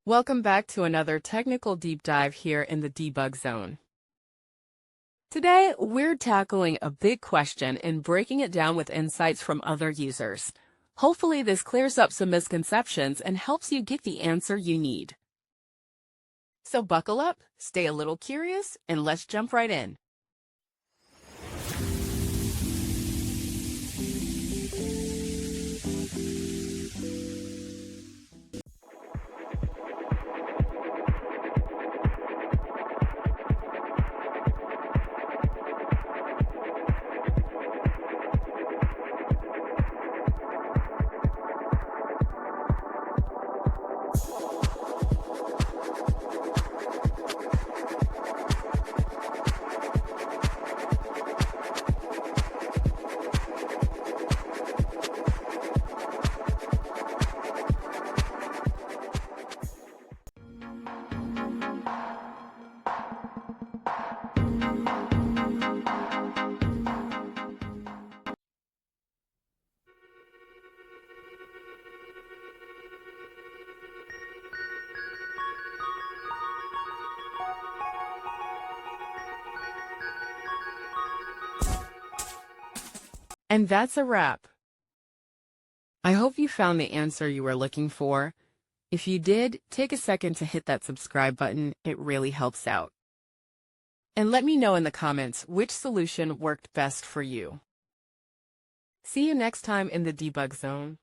Welcome back to another technical deep dive here in the debug zone. Today, we're tackling a big question and breaking it down with insights from other users. Hopefully, this clears up some misconceptions and helps you get the answer you need. So buckle up, stay a little curious, and let's jump right in. And that's a wrap. I hope you found the answer you were looking for. If you did, take a second to hit that subscribe button. It really helps out. And let me know in the comments which solution worked best for you. See you next time in the debug zone.